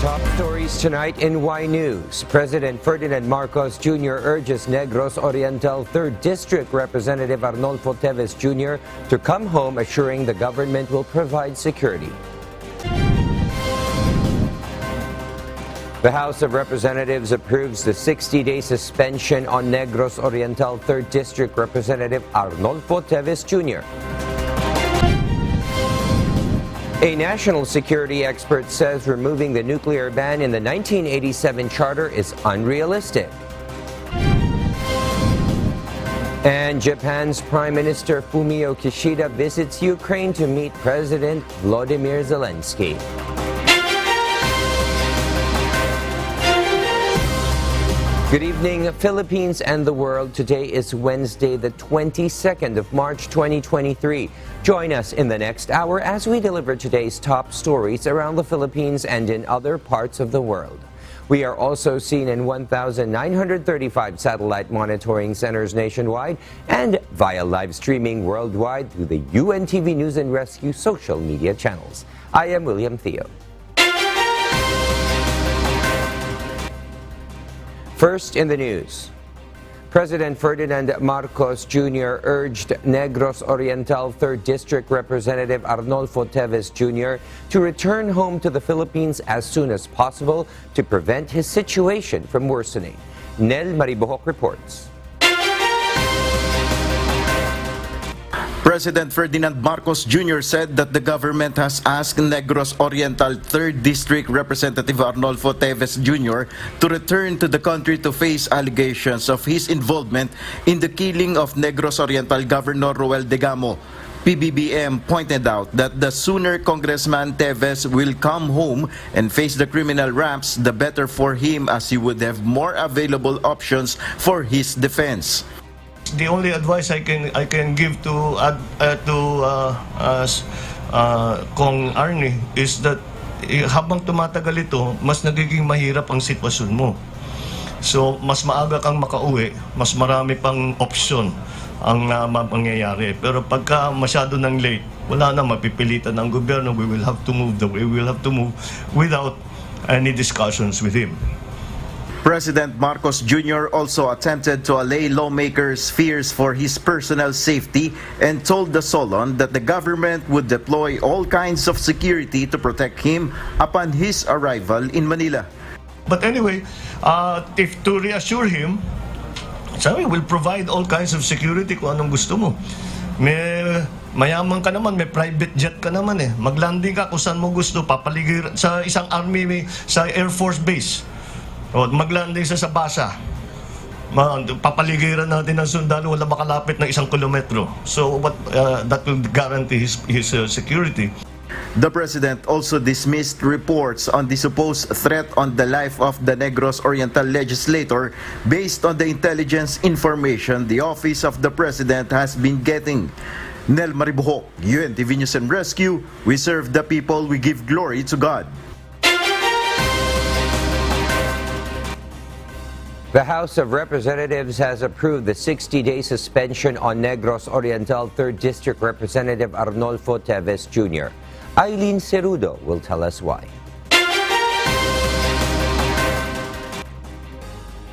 Top stories tonight in Y News. President Ferdinand Marcos Jr. urges Negros Oriental 3rd District Representative Arnolfo Teves Jr. to come home, assuring the government will provide security. The House of Representatives approves the 60-day suspension on Negros Oriental 3rd District Representative Arnolfo Teves Jr. A national security expert says removing the nuclear ban in the 1987 charter is unrealistic. And Japan's Prime Minister Fumio Kishida visits Ukraine to meet President Volodymyr Zelenskyy. Good evening, Philippines and the world. Today is Wednesday, the 22nd of March, 2023. Join us in the next hour as we deliver today's top stories around the Philippines and in other parts of the world. We are also seen in 1,935 satellite monitoring centers nationwide and via live streaming worldwide through the UNTV News and Rescue social media channels. I am William Theo. First in the news, President Ferdinand Marcos Jr. urged Negros Oriental 3rd District Representative Arnolfo Teves Jr. to return home to the Philippines as soon as possible to prevent his situation from worsening. Nel Maribohok reports. President Ferdinand Marcos Jr. said that the government has asked Negros Oriental 3rd District Representative Arnolfo Teves Jr. to return to the country to face allegations of his involvement in the killing of Negros Oriental Governor Force De Gamo. PBBM pointed out that the sooner Congressman Teves will come home and face the criminal ramps, the better for him, as he would have more available options for his defense. The only advice I can give to Kong Arnie is that habang tumatagal ito, mas nagiging mahirap ang sitwasyon mo. So, mas maaga kang makauwi, mas marami pang opsyon ang mangyayari. Pero pagka masyado nang late, wala na, mapipilitan ng gobyerno. We will have to move without any discussions with him. President Marcos Jr. also attempted to allay lawmakers' fears for his personal safety and told the Solon that the government would deploy all kinds of security to protect him upon his arrival in Manila. But anyway, if to reassure him, sabi, we'll provide all kinds of security kung anong gusto mo. Mayaman ka naman, may private jet ka naman eh. Maglanding ka kung saan mo gusto, papaligir sa isang army, sa Air Force Base. O maglanding sa Basa. Papaligiran natin ng sundalo, wala makalapit ng 1 kilometro. So that will guarantee his security. The president also dismissed reports on the supposed threat on the life of the Negros Oriental legislator based on the intelligence information the office of the president has been getting. Nel Maribohok, UNTV News and Rescue. We serve the people, we give glory to God. The House of Representatives has approved the 60-day suspension on Negros Oriental 3rd District Representative Arnolfo Teves Jr. Eileen Cerudo will tell us why.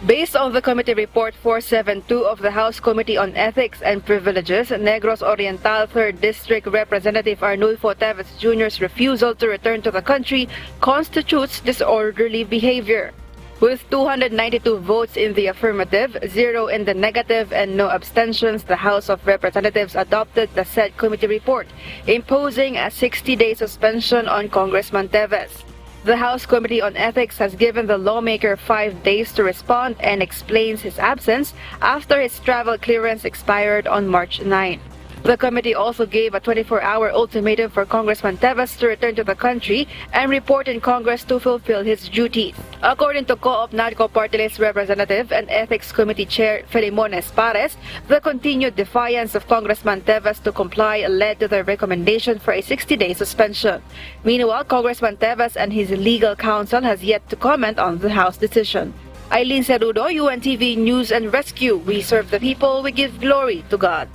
Based on the committee report 472 of the House Committee on Ethics and Privileges, Negros Oriental 3rd District Representative Arnolfo Teves Jr.'s refusal to return to the country constitutes disorderly behavior. With 292 votes in the affirmative, 0 in the negative, and no abstentions, the House of Representatives adopted the said committee report, imposing a 60-day suspension on Congressman Teves. The House Committee on Ethics has given the lawmaker 5 days to respond and explains his absence after his travel clearance expired on March 9. The committee also gave a 24-hour ultimatum for Congressman Teves to return to the country and report in Congress to fulfill his duties. According to Co-op NADCO Party List Representative and Ethics Committee Chair Filimon Espares, the continued defiance of Congressman Teves to comply led to the recommendation for a 60-day suspension. Meanwhile, Congressman Teves and his legal counsel has yet to comment on the House decision. Eileen Cerudo, UNTV News and Rescue. We serve the people, we give glory to God.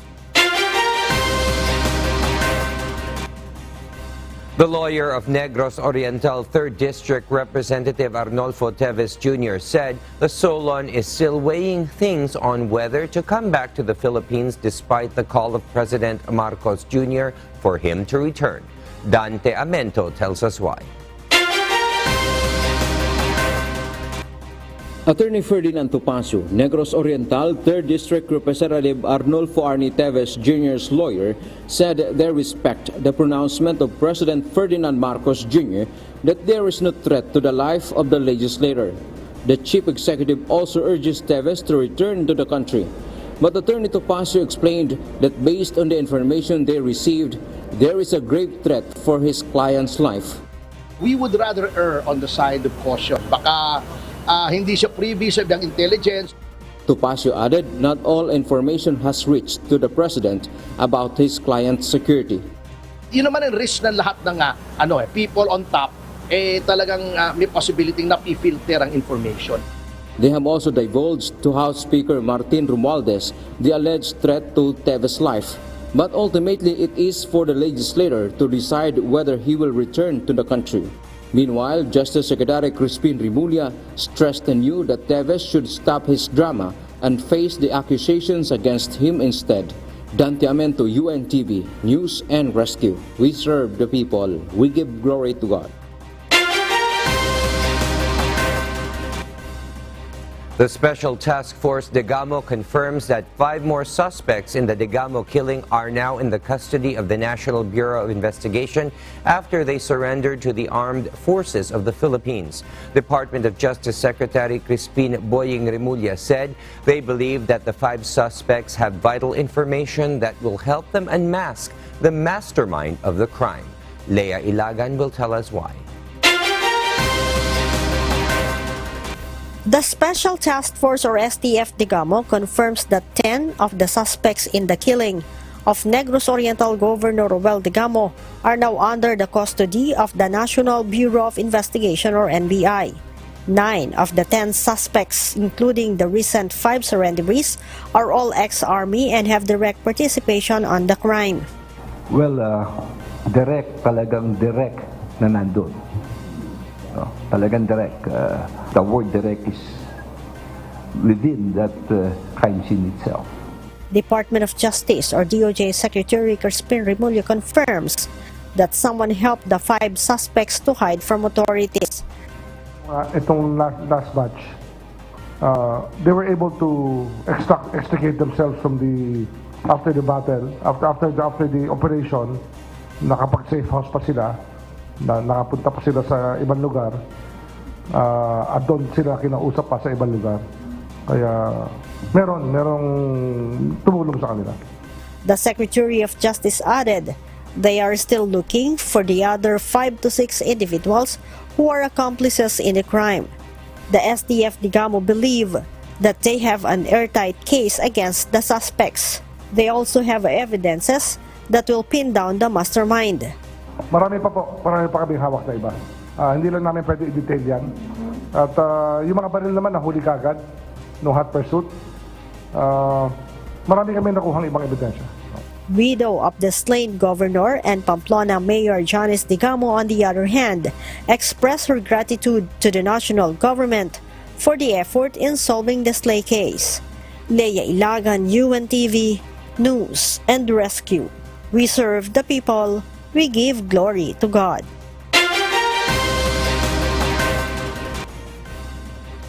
The lawyer of Negros Oriental 3rd District Representative Arnolfo Teves Jr. said the Solon is still weighing things on whether to come back to the Philippines despite the call of President Marcos Jr. for him to return. Dante Ammento tells us why. Attorney Ferdinand Topacio, Negros Oriental 3rd District Representative Arnolfo Arnie Teves Jr.'s lawyer, said they respect the pronouncement of President Ferdinand Marcos Jr. that there is no threat to the life of the legislator. The chief executive also urges Teves to return to the country. But Attorney Topacio explained that based on the information they received, there is a grave threat for his client's life. We would rather err on the side of caution. Baka hindi siya privy sa ng intelligence. Topacio added not all information has reached to the president about his client's security. Yun naman ang risk ng lahat ng people on top, talagang may possibility na i-filter ang information. They have also divulged to House Speaker Martin Romualdez the alleged threat to Teves' life. But ultimately, it is for the legislator to decide whether he will return to the country. Meanwhile, Justice Secretary Crispin Rimulya stressed anew that Teves should stop his drama and face the accusations against him instead. Dante Ammento, UNTV, News and Rescue. We serve the people. We give glory to God. The Special Task Force De Gamo confirms that 5 more suspects in the De Gamo killing are now in the custody of the National Bureau of Investigation after they surrendered to the armed forces of the Philippines. Department of Justice Secretary Crispin Boying Rimulya said they believe that the 5 suspects have vital information that will help them unmask the mastermind of the crime. Lea Ilagan will tell us why. The Special Task Force or STF De Gamo confirms that 10 of the suspects in the killing of Negros Oriental Governor Roel De Gamo are now under the custody of the National Bureau of Investigation or NBI. 9 of the 10 suspects, including the recent 5 surrenderies, are all ex-army and have direct participation on the crime. Well, talagang direct na nandun. Talagang direct. The word direct is within that crime scene itself. Department of Justice or DOJ Secretary Crispin Rimulya confirms that someone helped the 5 suspects to hide from authorities. Itong last batch, they were able to extricate themselves from after the battle, after the operation, nakapag-safe house pa sila. Nakapunta pa sila sa ibang lugar at doon sila kinausap pa sa ibang lugar. Kaya merong tumulong sa kanila. The Secretary of Justice added they are still looking for the other 5 to 6 individuals who are accomplices in the crime. The STF De Gamo believe that they have an airtight case against the suspects. They also have evidences that will pin down the mastermind. Marami pa kami hawak na iba. Hindi lang namin pwede i-detail yan. At yung mga baril naman nahuli kagad, no hot pursuit. Marami kami nakuhang ibang ebidensya. Widow of the slain governor and Pamplona Mayor Janice De Gamo, on the other hand, expressed her gratitude to the national government for the effort in solving the slay case. Lea Ilagan, UNTV, News and Rescue. We serve the people. We give glory to God.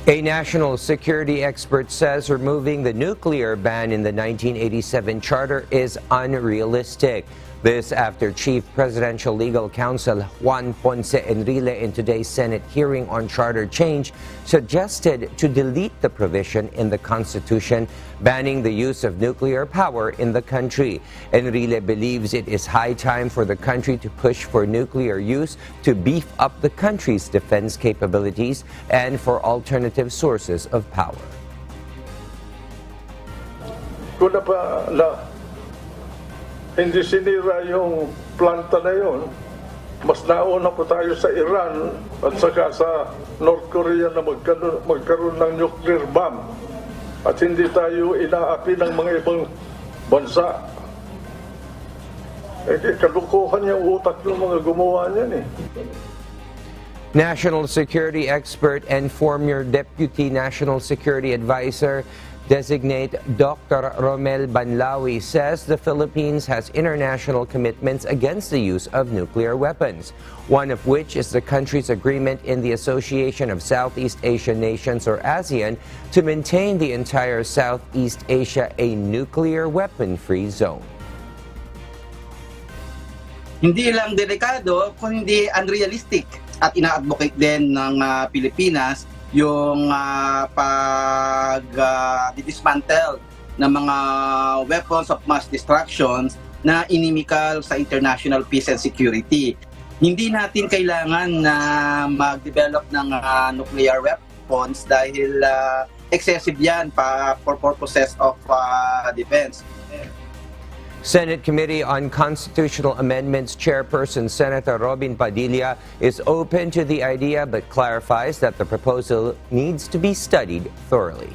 A national security expert says removing the nuclear ban in the 1987 charter is unrealistic. This after Chief Presidential Legal Counsel Juan Ponce Enrile in today's Senate hearing on charter change suggested to delete the provision in the Constitution banning the use of nuclear power in the country. Enrile believes it is high time for the country to push for nuclear use to beef up the country's defense capabilities and for alternative sources of power. Hindi sinira yung planta na yon, mas nauna po tayo sa Iran at saka sa North Korea na magkaroon ng nuclear bomb at hindi tayo inaapi ng mga ibang bansa. Kalukuhan yung utak ng mga gumawa niyan eh. National security expert and former Deputy National Security Advisor designate Dr. Romel Banlawi says the Philippines has international commitments against the use of nuclear weapons, one of which is the country's agreement in the Association of Southeast Asian Nations, or ASEAN, to maintain the entire Southeast Asia a nuclear weapon-free zone. Hindi lang delikado, kundi unrealistic. At ina-advocate din ng Pilipinas yung pag-dismantle ng mga weapons of mass destruction na inimical sa international peace and security. Hindi natin kailangan na mag-develop ng nuclear weapons dahil excessive yan for purposes of defense. Senate Committee on Constitutional Amendments Chairperson Senator Robin Padilla is open to the idea but clarifies that the proposal needs to be studied thoroughly.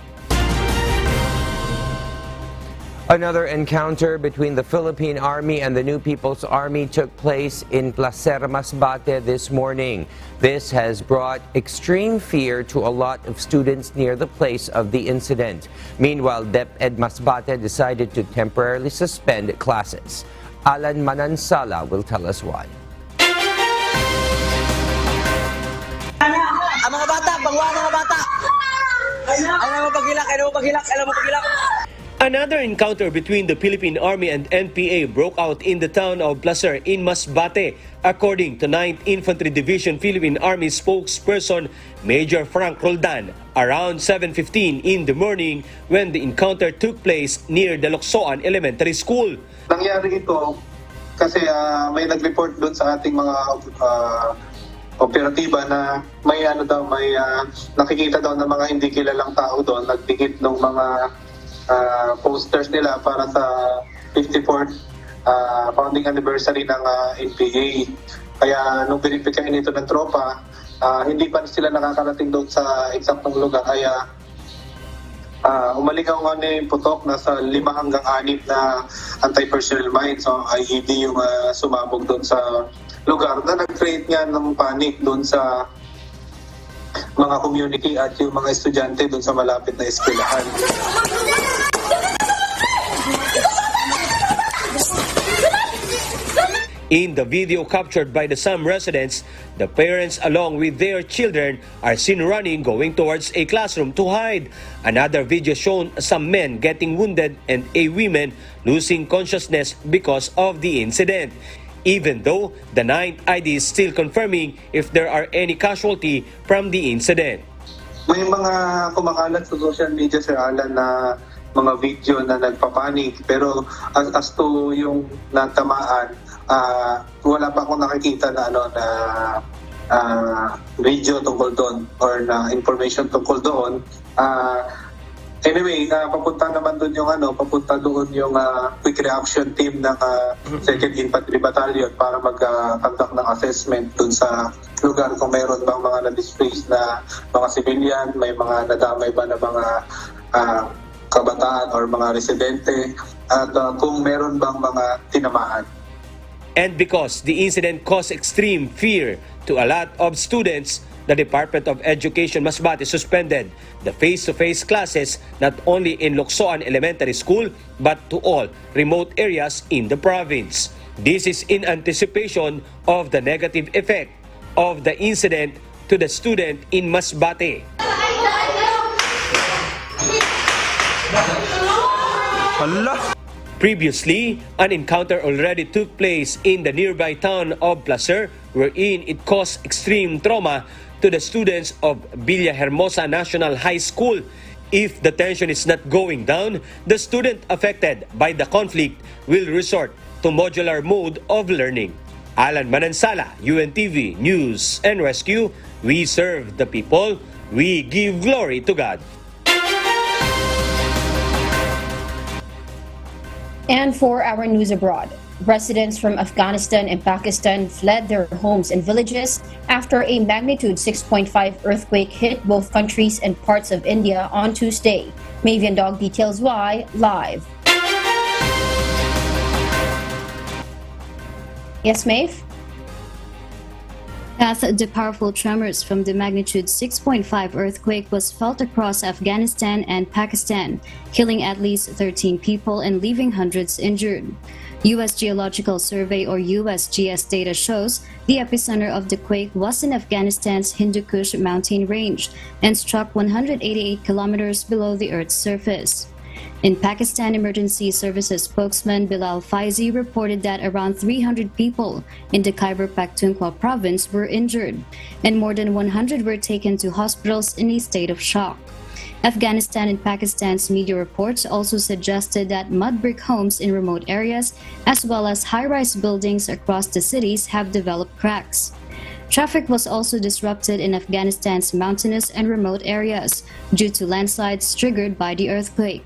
Another encounter between the Philippine Army and the New People's Army took place in Placer, Masbate this morning. This has brought extreme fear to a lot of students near the place of the incident. Meanwhile, DepEd Masbate decided to temporarily suspend classes. Alan Manansala will tell us why. Mga bata, pangwa mga bata! Alam mo paghilak! Another encounter between the Philippine Army and NPA broke out in the town of Placer in Masbate, according to 9th Infantry Division Philippine Army spokesperson Major Frank Roldan, around 7:15 in the morning when the encounter took place near the Locsoan Elementary School. Nangyari ito kasi may nag-report doon sa ating mga operatiba na may nakikita daw ng mga hindi kilalang tao doon, nagdikit ng mga posters nila para sa 54th founding anniversary ng NPA. Kaya nung binibigyan ito ng tropa, hindi pa sila nakakarating doon sa eksaktong lugar. Kaya umaligaw nga yung putok, nasa 5 hanggang 6 na anti-personnel mines, so IED yung sumabog doon sa lugar na nag-create nga ng panic doon sa mga community at yung mga estudyante doon sa malapit na eskwelahan. In the video captured by the some residents, the parents along with their children are seen running going towards a classroom to hide. Another video shown some men getting wounded and a woman losing consciousness because of the incident. Even though the 9th ID is still confirming if there are any casualty from the incident. May mga kumakalat sa social media, Sir Alan, na mga video na nagpapanik, pero as to yung natamaan, wala pa akong nakikita na video tungkol doon or na information tungkol doon. Anyway, papunta naman doon papunta doon yung quick reaction team ng 2nd Infantry Battalion para mag-conduct ng assessment doon sa lugar kung mayroon bang mga na-displaced na mga civilian, may mga nadamay ba na mga kabataan or mga residente, at kung mayroon bang mga tinamaan. And because the incident caused extreme fear to a lot of students, the Department of Education Masbate suspended the face-to-face classes not only in Locsoan Elementary School but to all remote areas in the province. This is in anticipation of the negative effect of the incident to the student in Masbate. Previously, an encounter already took place in the nearby town of Placer, wherein it caused extreme trauma to the students of Villahermosa National High School. If the tension is not going down, the student affected by the conflict will resort to modular mode of learning. Alan Manansala, UNTV News and Rescue. We serve the people. We give glory to God. And for our news abroad, residents from Afghanistan and Pakistan fled their homes and villages after a magnitude 6.5 earthquake hit both countries and parts of India on Tuesday. Mavian Dog details why live. Yes, Maeve? The powerful tremors from the magnitude 6.5 earthquake was felt across Afghanistan and Pakistan, killing at least 13 people and leaving hundreds injured. U.S. Geological Survey or USGS data shows the epicenter of the quake was in Afghanistan's Hindu Kush mountain range and struck 188 kilometers below the Earth's surface. In Pakistan, emergency services spokesman Bilal Faizi reported that around 300 people in the Khyber Pakhtunkhwa province were injured, and more than 100 were taken to hospitals in a state of shock. Afghanistan and Pakistan's media reports also suggested that mud brick homes in remote areas, as well as high-rise buildings across the cities, have developed cracks. Traffic was also disrupted in Afghanistan's mountainous and remote areas due to landslides triggered by the earthquake.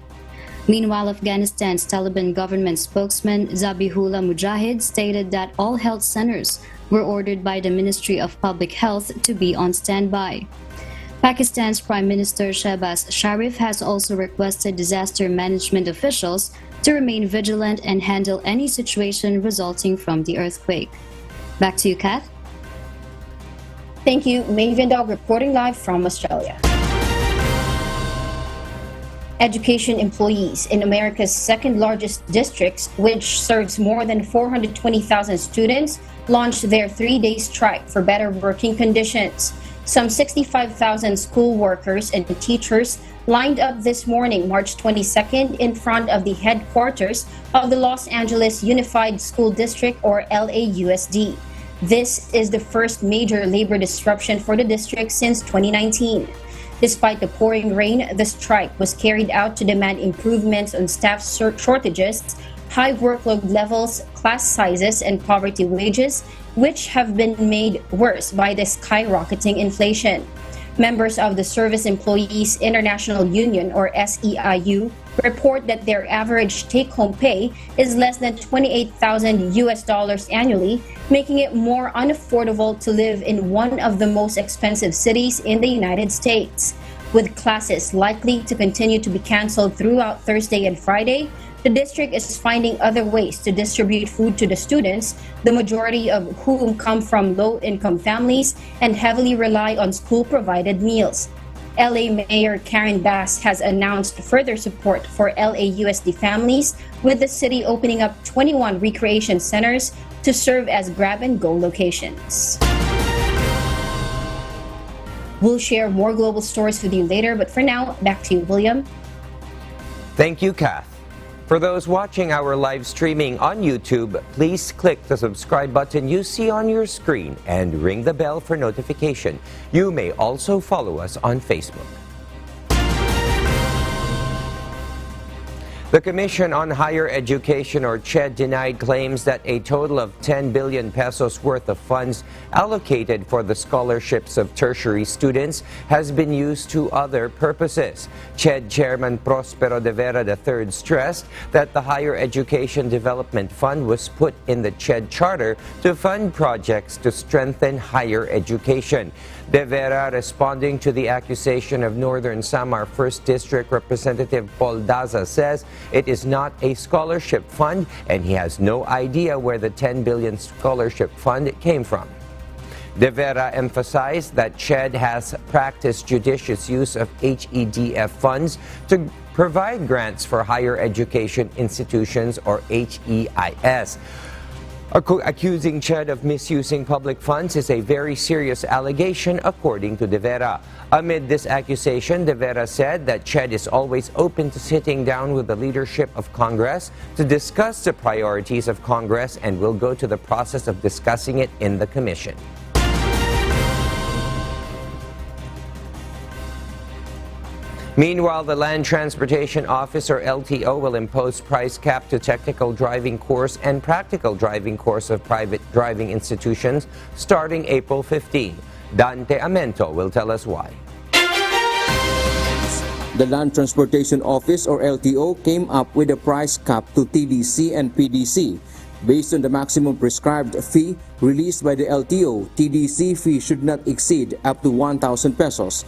Meanwhile, Afghanistan's Taliban government spokesman Zabihullah Mujahid stated that all health centers were ordered by the Ministry of Public Health to be on standby. Pakistan's Prime Minister Shehbaz Sharif has also requested disaster management officials to remain vigilant and handle any situation resulting from the earthquake. Back to you, Kath. Thank you, Maven Dog, reporting live from Australia. Education employees in America's second largest districts, which serves more than 420,000 students, launched their 3-day strike for better working conditions. Some 65,000 school workers and teachers lined up this morning, March 22nd, in front of the headquarters of the Los Angeles Unified School District, or LAUSD. This is the first major labor disruption for the district since 2019. Despite the pouring rain, the strike was carried out to demand improvements on staff shortages, high workload levels, class sizes, and poverty wages, which have been made worse by the skyrocketing inflation. Members of the Service Employees International Union, or SEIU, report that their average take-home pay is less than $28,000 annually, making it more unaffordable to live in one of the most expensive cities in the United States. With classes likely to continue to be canceled throughout Thursday and Friday, the district is finding other ways to distribute food to the students, the majority of whom come from low-income families and heavily rely on school-provided meals. LA Mayor Karen Bass has announced further support for LAUSD families, with the city opening up 21 recreation centers to serve as grab-and-go locations. We'll share more global stories with you later, but for now, back to you, William. Thank you, Kath. For those watching our live streaming on YouTube, please click the subscribe button you see on your screen and ring the bell for notification. You may also follow us on Facebook. The Commission on Higher Education, or CHED, denied claims that a total of 10 billion pesos worth of funds allocated for the scholarships of tertiary students has been used to other purposes. CHED Chairman Prospero de Vera III stressed that the Higher Education Development Fund was put in the CHED Charter to fund projects to strengthen higher education. De Vera, responding to the accusation of Northern Samar 1st District Representative Paul Daza, says it is not a scholarship fund and he has no idea where the 10 billion scholarship fund came from. De Vera emphasized that CHED has practiced judicious use of HEDF funds to provide grants for higher education institutions, or HEIS. Accusing CHED of misusing public funds is a very serious allegation, according to De Vera. Amid this accusation, De Vera said that CHED is always open to sitting down with the leadership of Congress to discuss the priorities of Congress and will go to the process of discussing it in the Commission. Meanwhile, the Land Transportation Office, or LTO, will impose price cap to technical driving course and practical driving course of private driving institutions starting April 15. Dante Ammento will tell us why. The Land Transportation Office, or LTO, came up with a price cap to TDC and PDC. Based on the maximum prescribed fee released by the LTO, TDC fee should not exceed up to 1,000 pesos.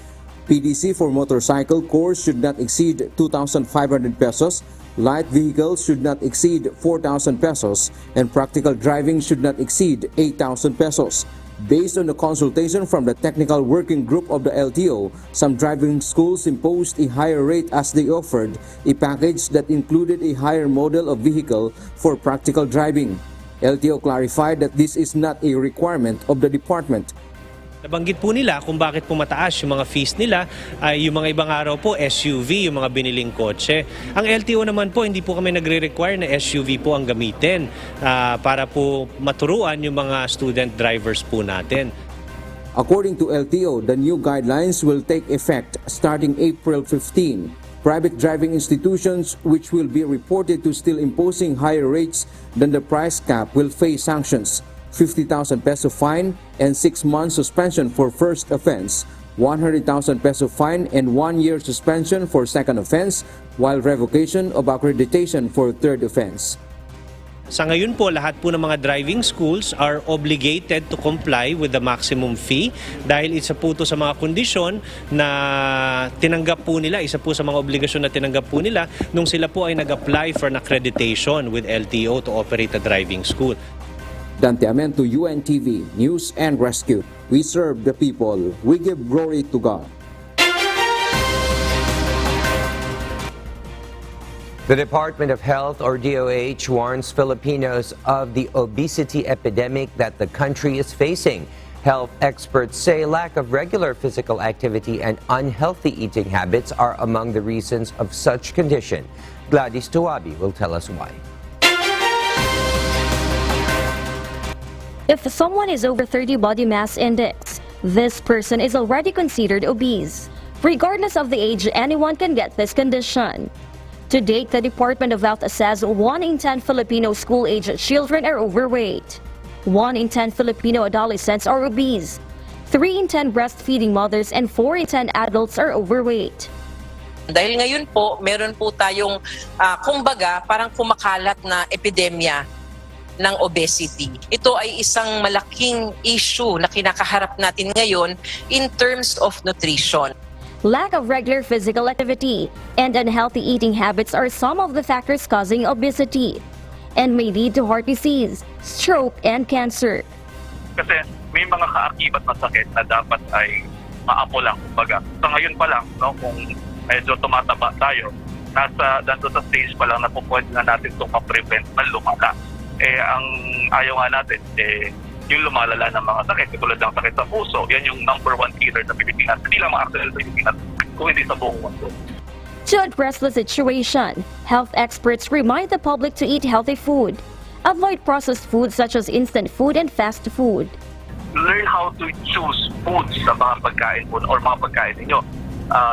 PDC for motorcycle course should not exceed 2,500 pesos, Light vehicles should not exceed 4,000 pesos and practical driving should not exceed 8,000 pesos. Based on the consultation from the technical working group of the LTO, some driving schools imposed a higher rate as they offered a package that included a higher model of vehicle for practical driving. LTO clarified that this is not a requirement of the department. Nabanggit po nila kung bakit po mataas yung mga fees nila ay yung mga ibang araw po SUV, yung mga biniling kotse. Ang LTO naman po, hindi po kami nagre-require na SUV po ang gamitin para po maturuan yung mga student drivers po natin. According to LTO, the new guidelines will take effect starting April 15. Private driving institutions which will be reported to still imposing higher rates than the price cap will face sanctions. 50,000 peso fine and 6 months suspension for first offense, 100,000 peso fine and 1 year suspension for second offense, while revocation of accreditation for third offense. Sa ngayon po, lahat po ng mga driving schools are obligated to comply with the maximum fee dahil isa po ito sa mga kondisyon na tinanggap po nila, isa po sa mga obligasyon na tinanggap po nila nung sila po ay nag-apply for an accreditation with LTO to operate a driving school. Dante, Ammento, UNTV, News and Rescue. We serve the people. We give glory to God. The Department of Health, or DOH, warns Filipinos of the obesity epidemic that the country is facing. Health experts say lack of regular physical activity and unhealthy eating habits are among the reasons of such condition. Gladys Tuabi will tell us why. If someone is over 30 body mass index, this person is already considered obese. Regardless of the age, anyone can get this condition. To date, the Department of Health says 1 in 10 Filipino school-aged children are overweight. 1 in 10 Filipino adolescents are obese. 3 in 10 breastfeeding mothers and 4 in 10 adults are overweight. Dahil ngayon po, meron po tayong kumbaga parang kumakalat na epidemya ng obesity. Ito ay isang malaking issue na kinakaharap natin ngayon in terms of nutrition. Lack of regular physical activity and unhealthy eating habits are some of the factors causing obesity and may lead to heart disease, stroke, and cancer. Kasi may mga kaakibat na sakit na dapat ay maapo lang. Kumbaga, sa ngayon pa lang, no, kung medyo tumataba tayo, nandito sa stage pa lang na pupwede na natin itong ma-prevent na lumala. Ang ayaw nga natin, yung lumalala ng mga sakit, tulad ng sakit sa puso, yan yung number 1 killer sa Pilipinas. Hindi lang mga actual sa Pilipinas, kung hindi sa buong mundo. To address the situation, health experts remind the public to eat healthy food. Avoid processed foods such as instant food and fast food. Learn how to choose foods sa mga pagkain mo or mga pagkain ninyo.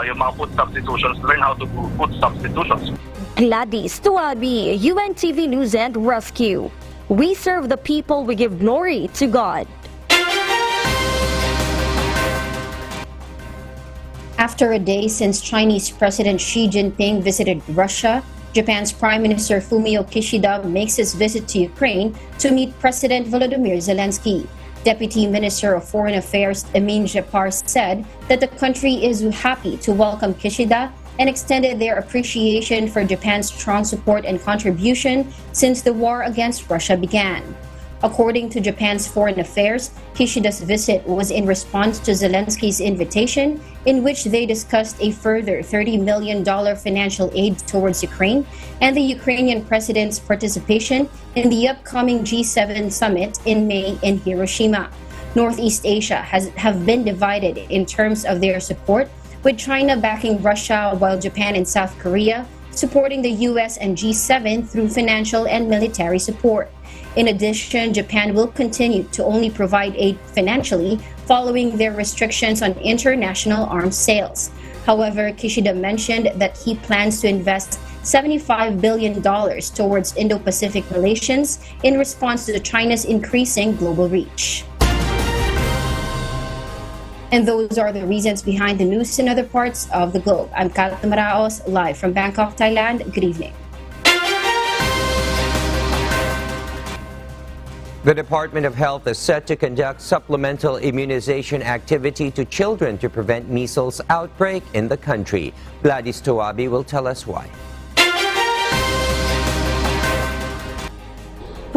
Yung mga food substitutions, learn how to do food substitutions. Gladys Tuabi, UNTV News and Rescue. We serve the people, we give glory to God. After a day since Chinese President Xi Jinping visited Russia, Japan's Prime Minister Fumio Kishida makes his visit to Ukraine to meet President Volodymyr Zelenskyy. Deputy Minister of Foreign Affairs Emin Japar said that the country is happy to welcome Kishida and extended their appreciation for Japan's strong support and contribution since the war against Russia began. According to Japan's Foreign Affairs, Kishida's visit was in response to Zelenskyy's invitation, in which they discussed a further $30 million financial aid towards Ukraine and the Ukrainian president's participation in the upcoming G7 summit in May in Hiroshima. Northeast Asia have been divided in terms of their support, with China backing Russia while Japan and South Korea supporting the US and G7 through financial and military support. In addition, Japan will continue to only provide aid financially following their restrictions on international arms sales. However, Kishida mentioned that he plans to invest $75 billion towards Indo-Pacific relations in response to China's increasing global reach. And those are the reasons behind the news in other parts of the globe. I'm Kat Maraos, live from Bangkok, Thailand. Good evening. The Department of Health is set to conduct supplemental immunization activity to children to prevent measles outbreak in the country. Gladys Tuabi will tell us why.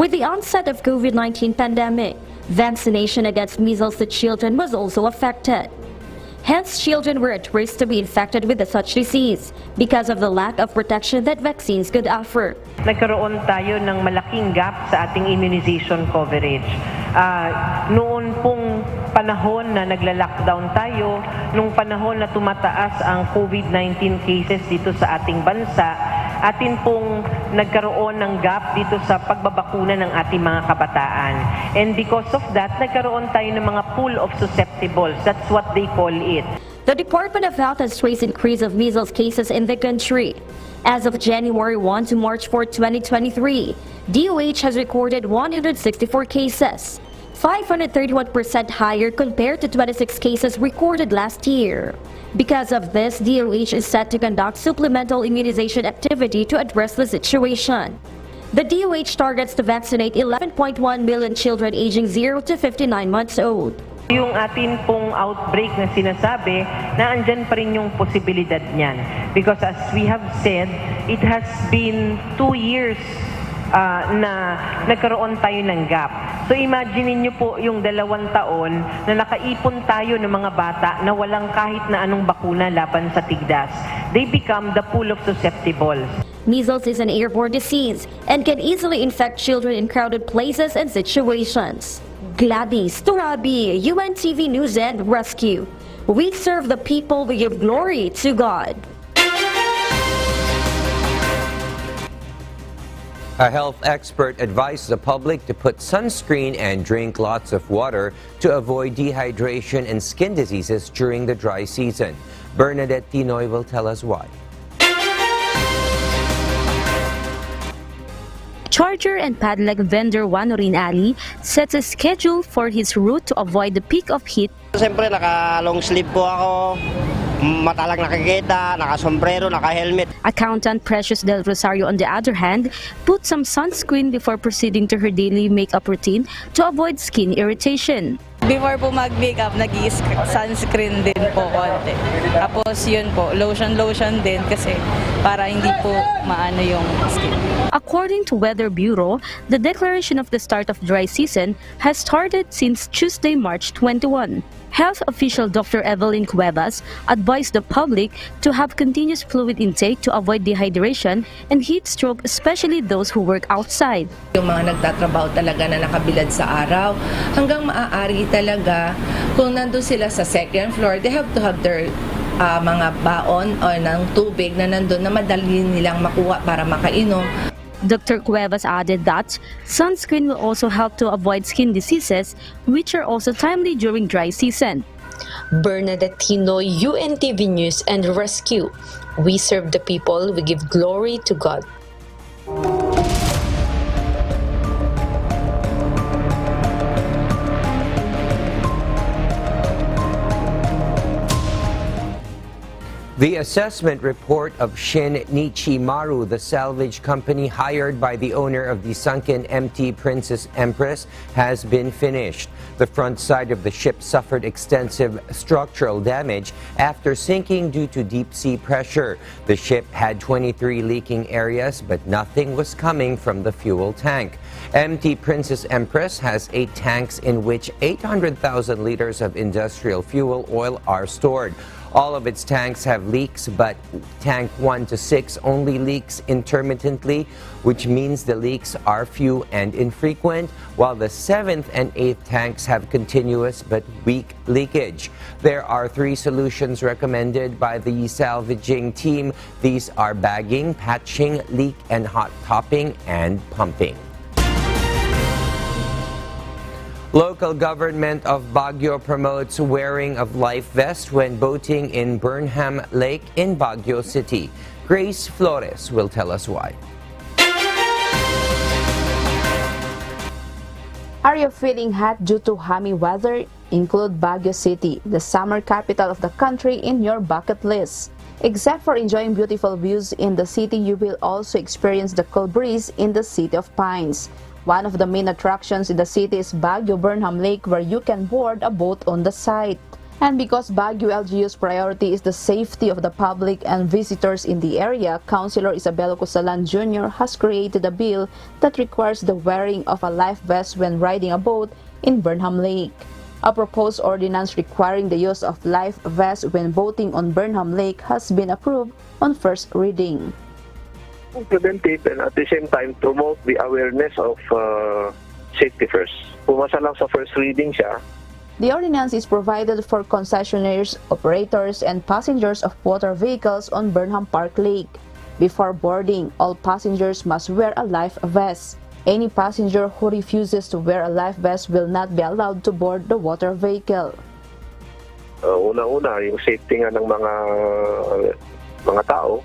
With the onset of COVID-19 pandemic, vaccination against measles to children was also affected. Hence, children were at risk to be infected with such disease because of the lack of protection that vaccines could offer. Nagkaroon tayo ng malaking gap sa ating immunization coverage. Noon pong panahon na nagla-lockdown tayo, nung panahon na tumataas ang COVID-19 cases dito sa ating bansa, atin pong nagkaroon ng gap dito sa pagbabakuna ng ating mga kabataan. And because of that, nagkaroon tayo ng mga pool of susceptibles. That's what they call it. The Department of Health has traced increase of measles cases in the country. As of January 1 to March 4, 2023, DOH has recorded 164 cases, 531% higher compared to 26 cases recorded last year. Because of this, DOH is set to conduct supplemental immunization activity to address the situation. The DOH targets to vaccinate 11.1 million children aging 0 to 59 months old. Yung atin pong outbreak na sinasabi, na andyan pa rin yung posibilidad niyan. Because as we have said, it has been 2 years na nagkaroon tayo ng gap. So imagine niyo po yung 2 taon na nakaipon tayo ng mga bata na walang kahit na anong bakuna laban sa tigdas. They become the pool of susceptibles. Measles is an airborne disease and can easily infect children in crowded places and situations. Gladys Turabi, UNTV News and Rescue. We serve the people, we give glory to God. A health expert advised the public to put sunscreen and drink lots of water to avoid dehydration and skin diseases during the dry season. Bernadette Tinoy will tell us why. Charger and padlock vendor Wanorin Ali sets a schedule for his route to avoid the peak of heat. Siyempre, naka-long sleeve po ako. Mata lang nakikita, naka-sombrero, naka-helmet. Accountant Precious Del Rosario, on the other hand, put some sunscreen before proceeding to her daily makeup routine to avoid skin irritation. Before po mag-makeup, nag-sunscreen din po konti. Tapos yun po, lotion din kasi para hindi po maano yung skin. According to Weather Bureau, the declaration of the start of dry season has started since Tuesday, March 21. Health official Dr. Evelyn Cuevas advised the public to have continuous fluid intake to avoid dehydration and heat stroke, especially those who work outside. Yung mga nagtatrabaho talaga na nakabilad sa araw, hanggang maaari talaga kung nandun sila sa second floor, they have to have their mga baon o ng tubig na nandun na madali nilang makuha para makainom. Dr. Cuevas added that sunscreen will also help to avoid skin diseases, which are also timely during dry season. Bernadette Tinoy, UNTV News and Rescue. We serve the people, we give glory to God. The assessment report of Shin Nichi Maru, the salvage company hired by the owner of the sunken MT Princess Empress, has been finished. The front side of the ship suffered extensive structural damage after sinking due to deep sea pressure. The ship had 23 leaking areas, but nothing was coming from the fuel tank. MT Princess Empress has 8 tanks in which 800,000 liters of industrial fuel oil are stored. All of its tanks have leaks, but tank 1 to 6 only leaks intermittently, which means the leaks are few and infrequent, while the 7th and 8th tanks have continuous but weak leakage. There are 3 solutions recommended by the salvaging team. These are bagging, patching, leak and hot topping, and pumping. Local government of Baguio promotes wearing of life vest when boating in Burnham Lake in Baguio City. Grace Flores will tell us why. Are you feeling hot due to hummy weather? Include Baguio City, the summer capital of the country, in your bucket list. Except for enjoying beautiful views in the city, you will also experience the cool breeze in the City of Pines. One of the main attractions in the city is Baguio Burnham Lake, where you can board a boat on the site. And because Baguio LGU's priority is the safety of the public and visitors in the area, Councilor Isabel Cosalan Jr. has created a bill that requires the wearing of a life vest when riding a boat in Burnham Lake. A proposed ordinance requiring the use of life vests when boating on Burnham Lake has been approved on first reading. Implement it and at the same time promote the awareness of safety first. Pumasa lang sa first reading siya. The ordinance is provided for concessionaires, operators, and passengers of water vehicles on Burnham Park Lake. Before boarding, all passengers must wear a life vest. Any passenger who refuses to wear a life vest will not be allowed to board the water vehicle. Una-una, yung safety nga ng mga tao,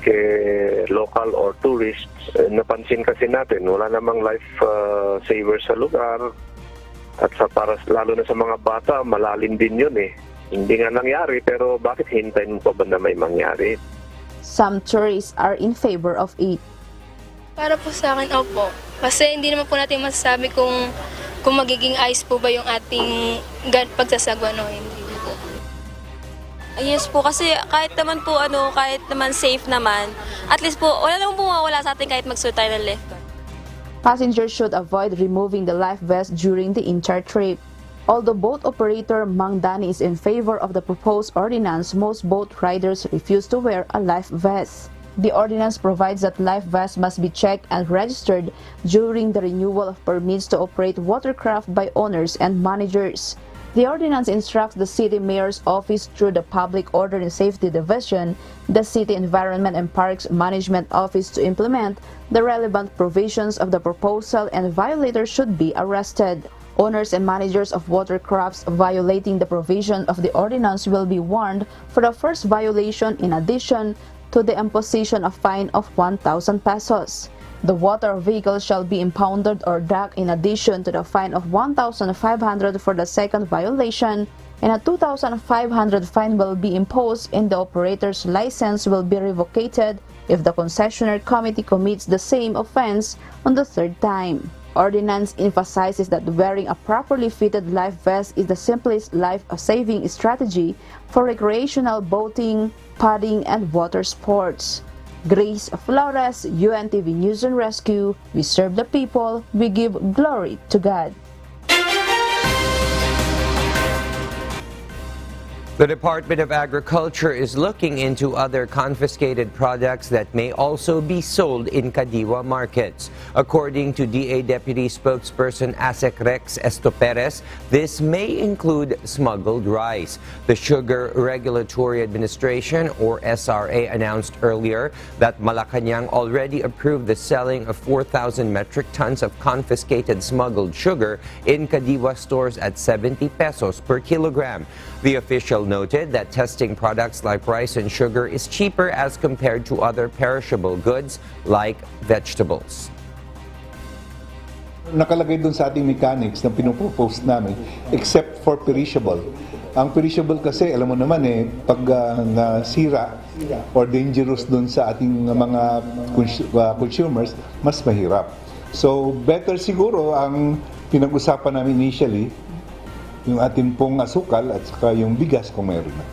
kay local or tourists, napansin kasi natin, wala namang life savers sa lugar. At lalo na sa mga bata, malalim din yun eh. Hindi nga nangyari, pero bakit hintayin mo pa ba na may mangyari? Some tourists are in favor of it. Para po sa akin, opo. Kasi hindi naman po natin masasabi kung magiging ayos po ba yung ating pagsasagwa o hindi po. Yes po, kasi kahit naman po kahit naman safe naman, at least po wala namang mawawala sa atin kahit magsuot tayo ng lifeguard. Passengers should avoid removing the life vest during the entire trip. Although boat operator Mang Dani is in favor of the proposed ordinance, most boat riders refuse to wear a life vest. The ordinance provides that life vests must be checked and registered during the renewal of permits to operate watercraft by owners and managers. The ordinance instructs the City Mayor's Office through the Public Order and Safety Division, the City Environment and Parks Management Office to implement the relevant provisions of the proposal, and violators should be arrested. Owners and managers of watercrafts violating the provision of the ordinance will be warned for the first violation in addition to the imposition of fine of 1,000 pesos. The water vehicle shall be impounded or docked in addition to the fine of 1,500 for the second violation, and a 2,500 fine will be imposed, and the operator's license will be revoked if the concessionaire committee commits the same offense on the third time. Ordinance emphasizes that wearing a properly fitted life vest is the simplest life-saving strategy for recreational boating, paddling, and water sports. Grace Flores, UNTV News and Rescue. We serve the people, we give glory to God. The Department of Agriculture is looking into other confiscated products that may also be sold in Kadiwa markets. According to DA Deputy Spokesperson Asek Rex Estoperes, this may include smuggled rice. The Sugar Regulatory Administration, or SRA, announced earlier that Malacanang already approved the selling of 4,000 metric tons of confiscated smuggled sugar in Kadiwa stores at 70 pesos per kilogram. The official noted that testing products like rice and sugar is cheaper as compared to other perishable goods like vegetables. Nakalagay dun sa ating mechanics na pinopropose namin, except for perishable. Ang perishable kasi, alam mo naman pag nasira or dangerous dun sa ating mga consumers, mas mahirap. So, better siguro ang pinag-usapan namin initially, yung ating pong asukal at saka yung bigas kung mayroon na.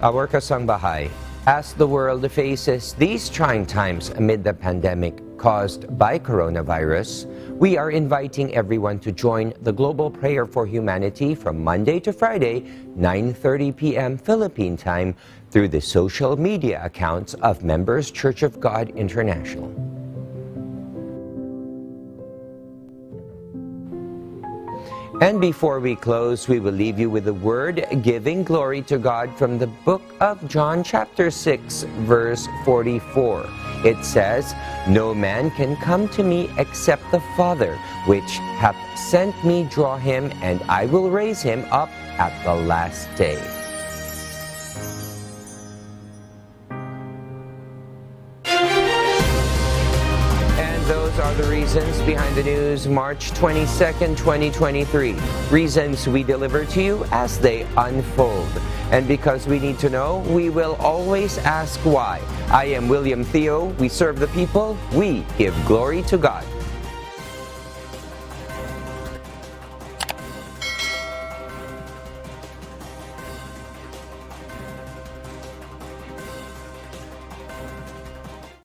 Our kasangbahay, as the world faces these trying times amid the pandemic caused by coronavirus, we are inviting everyone to join the Global Prayer for Humanity from Monday to Friday, 9:30 p.m. Philippine time, through the social media accounts of Members Church of God International. And before we close, we will leave you with a word giving glory to God from the book of John chapter 6, verse 44. It says, "No man can come to me except the Father, which hath sent me, draw him, and I will raise him up at the last day." Those are the reasons behind the news, March 22nd, 2023. Reasons we deliver to you as they unfold. And because we need to know, we will always ask why. I am William Theo. We serve the people. We give glory to God.